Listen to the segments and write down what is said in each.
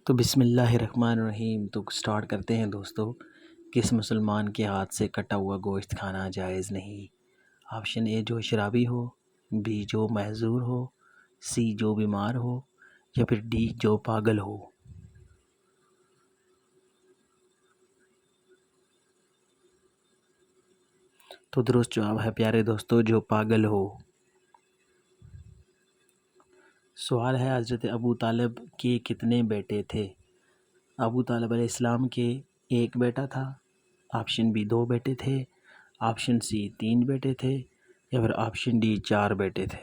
تو بسم اللہ الرحمن الرحیم. تو سٹارٹ کرتے ہیں دوستو. کس مسلمان کے ہاتھ سے کٹا ہوا گوشت کھانا جائز نہیں؟ آپشن اے جو شرابی ہو، بی جو معذور ہو، سی جو بیمار ہو، یا پھر ڈی جو پاگل ہو. تو درست جواب ہے پیارے دوستو جو پاگل ہو. سوال ہے حضرت ابو طالب کے کتنے بیٹے تھے؟ ابو طالب علیہ السلام کے ایک بیٹا تھا، آپشن بی 2 بیٹے تھے، آپشن سی 3 بیٹے تھے، یا پھر آپشن ڈی 4 بیٹے تھے.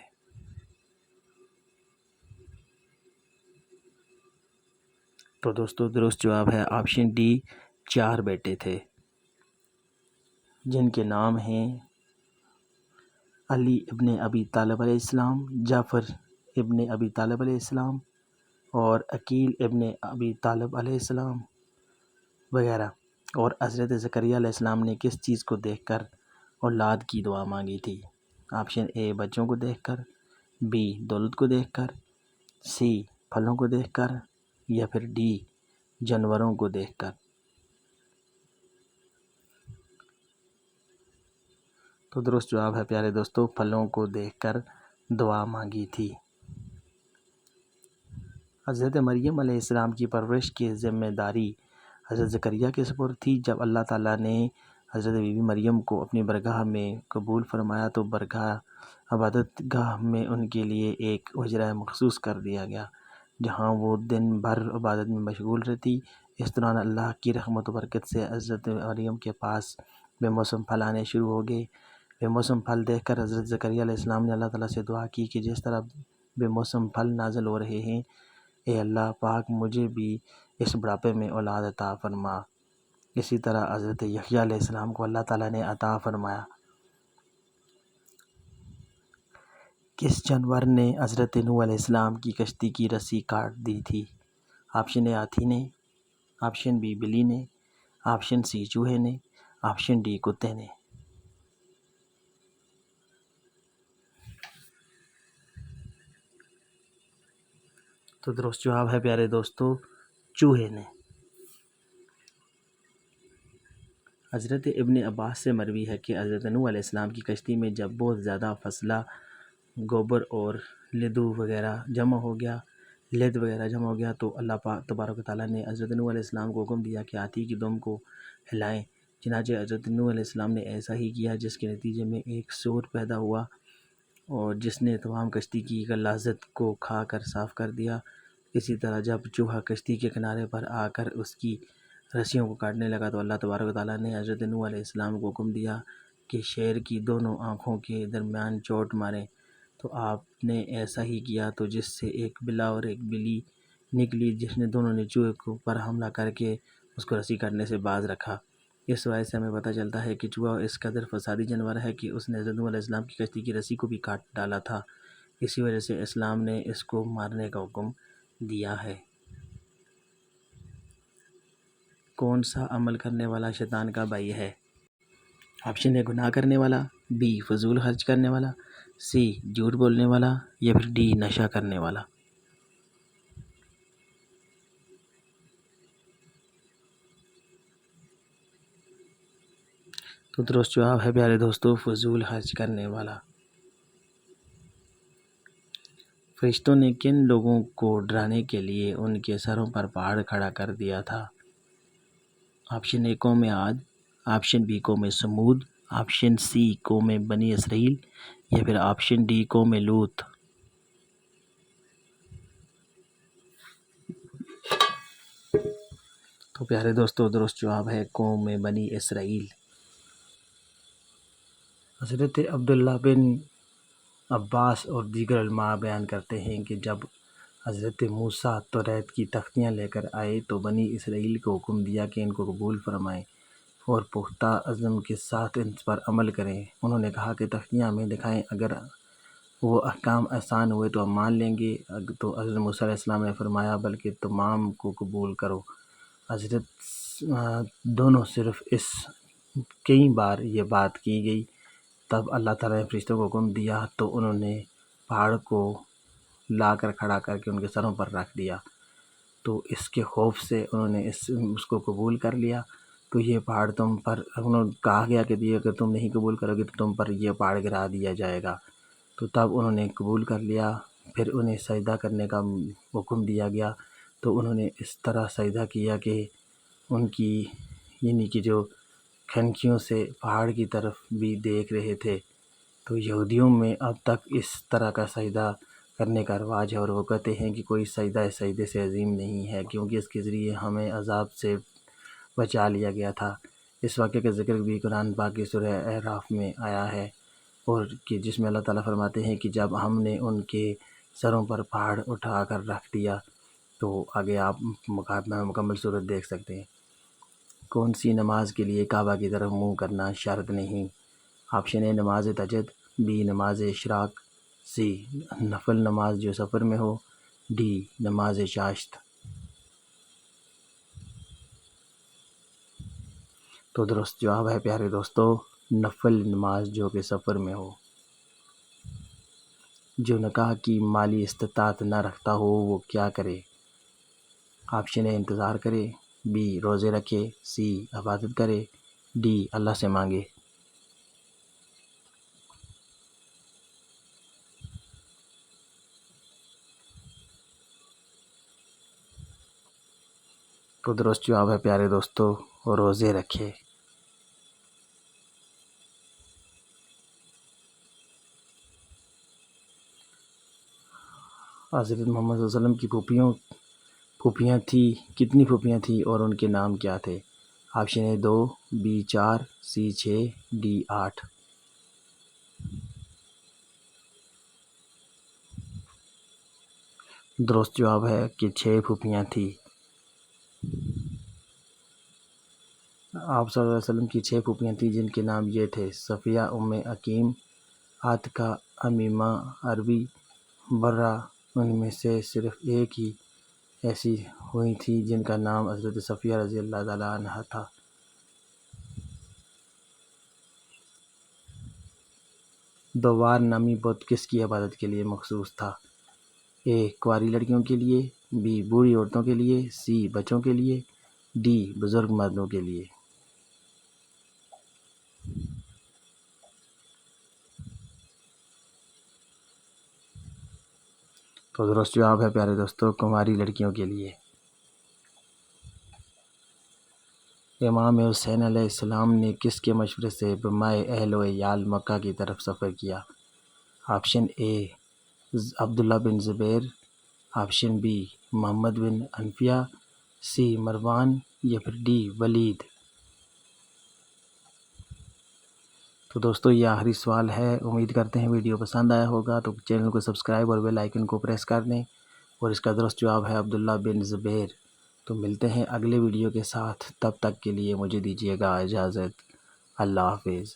تو دوستو درست جواب ہے آپشن ڈی 4 بیٹے تھے، جن کے نام ہیں علی ابن ابی طالب علیہ السلام، جعفر ابن ابی طالب علیہ السلام، اور عقیل ابن ابی طالب علیہ السلام وغیرہ. اور حضرت زکریا علیہ السلام نے کس چیز کو دیکھ کر اولاد کی دعا مانگی تھی؟ آپشن اے بچوں کو دیکھ کر، بی دولت کو دیکھ کر، سی پھلوں کو دیکھ کر، یا پھر ڈی جانوروں کو دیکھ کر. تو درست جواب ہے پیارے دوستو پھلوں کو دیکھ کر دعا مانگی تھی. حضرت مریم علیہ السلام کی پرورش کی ذمہ داری حضرت زکریا کے سپرد تھی. جب اللہ تعالیٰ نے حضرت بی بی مریم کو اپنی برگاہ میں قبول فرمایا تو برگاہ عبادت گاہ میں ان کے لیے ایک حجرہ مخصوص کر دیا گیا جہاں وہ دن بھر عبادت میں مشغول رہتی. اس دوران اللہ کی رحمت و برکت سے حضرت مریم کے پاس بے موسم پھل آنے شروع ہو گئے. بے موسم پھل دیکھ کر حضرت زکریا علیہ السلام نے اللہ تعالیٰ سے دعا کی کہ جس طرح بے موسم پھل نازل ہو رہے ہیں، اے اللہ پاک مجھے بھی اس بڑھاپے میں اولاد عطا فرما. اسی طرح حضرت یحییٰ علیہ السلام کو اللہ تعالیٰ نے عطا فرمایا. کس جانور نے حضرت نوح علیہ السلام کی کشتی کی رسی کاٹ دی تھی؟ آپشن اے ہاتھی نے، آپشن بی بلی نے، آپشن سی چوہے نے، آپشن ڈی کتے نے. تو درست جواب ہے پیارے دوستو چوہے نے. حضرت ابن عباس سے مروی ہے کہ حضرت نوح علیہ السلام کی کشتی میں جب بہت زیادہ فضلہ، گوبر اور لدو وغیرہ جمع ہو گیا تو اللہ پاک تبارک و تعالیٰ نے حضرت نوح علیہ السلام کو حکم دیا کہ ہاتھی کی دم کو ہلائیں. چنانچہ حضرت نوح علیہ السلام نے ایسا ہی کیا، جس کے نتیجے میں ایک شور پیدا ہوا اور جس نے تمام کشتی کی غلاظت کو کھا کر صاف کر دیا. اسی طرح جب چوہا کشتی کے کنارے پر آ کر اس کی رسیوں کو کاٹنے لگا تو اللہ تبارک و تعالیٰ نے حضرت نوح علیہ السلام کو حکم دیا کہ شیر کی دونوں آنکھوں کے درمیان چوٹ ماریں. تو آپ نے ایسا ہی کیا تو جس سے ایک بلا اور ایک بلی نکلی، جس نے دونوں نے چوہے پر حملہ کر کے اس کو رسی کاٹنے سے باز رکھا. اس وجہ سے ہمیں پتہ چلتا ہے کہ چوہا اس قدر فسادی جانور ہے کہ اس نے حضرت نوح علیہ السلام کی کشتی کی رسی کو بھی کاٹ ڈالا تھا. اسی وجہ سے اسلام نے اس کو مارنے کا حکم دیا ہے. کون سا عمل کرنے والا شیطان کا بھائی ہے؟ آپشن اے گناہ کرنے والا، بی فضول خرچ کرنے والا، سی جھوٹ بولنے والا، یا پھر ڈی نشہ کرنے والا. تو درست جواب ہے پیارے دوستو فضول خرچ کرنے والا. فرشتوں نے کن لوگوں کو ڈرانے کے لیے ان کے سروں پر پہاڑ کھڑا کر دیا تھا؟ آپشن اے قوم عاد، آپشن بی قوم سمود، آپشن سی قوم بنی اسرائیل، یا پھر آپشن ڈی قوم لوط. تو پیارے دوستو درست جواب ہے قوم بنی اسرائیل. حضرت عبداللہ بن عباس اور دیگر علماء بیان کرتے ہیں کہ جب حضرت موسیٰ توریت کی تختیاں لے کر آئے تو بنی اسرائیل کو حکم دیا کہ ان کو قبول فرمائیں اور پختہ عزم کے ساتھ ان پر عمل کریں. انہوں نے کہا کہ تختیاں ہمیں دکھائیں، اگر وہ احکام آسان ہوئے تو ہم مان لیں گے. تو حضرت موسیٰ علیہ السلام نے فرمایا بلکہ تمام کو قبول کرو. حضرت دونوں صرف اس کئی بار یہ بات کی گئی. تب اللہ تعالیٰ نے فرشتوں کو حکم دیا تو انہوں نے پہاڑ کو لا کر کھڑا کر کے ان کے سروں پر رکھ دیا. تو اس کے خوف سے انہوں نے اس کو قبول کر لیا۔ تو یہ پہاڑ تم پر، انہوں نے کہا گیا کہ اگر تم نہیں قبول کرو گے تو تم پر یہ پہاڑ گرا دیا جائے گا۔ تو تب انہوں نے قبول کر لیا، پھر انہیں سجدہ کرنے کا حکم دیا گیا۔ تو انہوں نے اس طرح سجدہ کیا کہ ان کی یعنی کہ جو کھنکیوں سے پہاڑ کی طرف بھی دیکھ رہے تھے۔ تو یہودیوں میں اب تک اس طرح کا سجدہ کرنے کا رواج ہے، اور وہ کہتے ہیں کہ کوئی سجدہ اس سجدے سے عظیم نہیں ہے، کیونکہ اس کے ذریعے ہمیں عذاب سے بچا لیا گیا تھا۔ اس واقعے کا ذکر بھی قرآن پاک کی سورہ اعراف میں آیا ہے، اور کہ جس میں اللہ تعالیٰ فرماتے ہیں کہ جب ہم نے ان کے سروں پر پہاڑ اٹھا کر رکھ دیا۔ تو آگے آپ مکمل صورت دیکھ سکتے ہیں۔ کون سی نماز کے لیے کعبہ کی طرف منہ کرنا شرط نہیں؟ آپشن اے نماز تہجد، بی نماز اشراق، سی نفل نماز جو سفر میں ہو، ڈی نماز چاشت۔ تو درست جواب ہے پیارے دوستو، نفل نماز جو کہ سفر میں ہو۔ جو نکاح کی مالی استطاعت نہ رکھتا ہو وہ کیا کرے؟ آپشن اے انتظار کرے، بی روزے رکھے، سی عبادت کرے، ڈی اللہ سے مانگے۔ تو درست جواب ہے پیارے دوستو، روزے رکھے۔ حضرت محمد صلی اللہ علیہ وسلم کی پھوپھیاں تھیں، کتنی پھوپھیاں تھیں اور ان کے نام کیا تھے؟ Option A 2، B 4، C 6، D 8۔ درست جواب ہے کہ 6 پھوپھیاں تھیں۔ آپ صلی اللہ علیہ وسلم کی 6 پھوپھیاں تھیں جن کے نام یہ تھے: صفیہ ام حکیم، عاتکہ، امیمہ، عربی، برہ۔ ان میں سے صرف ایک ہی ایسی ہوئی تھی جن کا نام حضرت صفیہ رضی اللہ تعالیٰ عنہ تھا۔ دوار نامی بت کس کی عبادت کے لیے مخصوص تھا؟ اے کنواری لڑکیوں کے لیے، بی بوڑھی عورتوں کے لیے، سی بچوں کے لیے، ڈی بزرگ مردوں کے لیے۔ تو درست جواب ہے پیارے دوستو، کنواری لڑکیوں کے لیے۔ امام حسین علیہ السلام نے کس کے مشورے سے بمائے اہل و عیال مکہ کی طرف سفر کیا؟ آپشن اے عبداللہ بن زبیر، آپشن بی محمد بن حنفیہ، سی مروان، یا پھر ڈی ولید۔ تو دوستو یہ آخری سوال ہے، امید کرتے ہیں ویڈیو پسند آیا ہوگا، تو چینل کو سبسکرائب اور بیل آئیکن کو پریس کر دیں، اور اس کا درست جواب ہے عبداللہ بن زبیر۔ تو ملتے ہیں اگلے ویڈیو کے ساتھ، تب تک کے لیے مجھے دیجیے گا اجازت۔ اللہ حافظ۔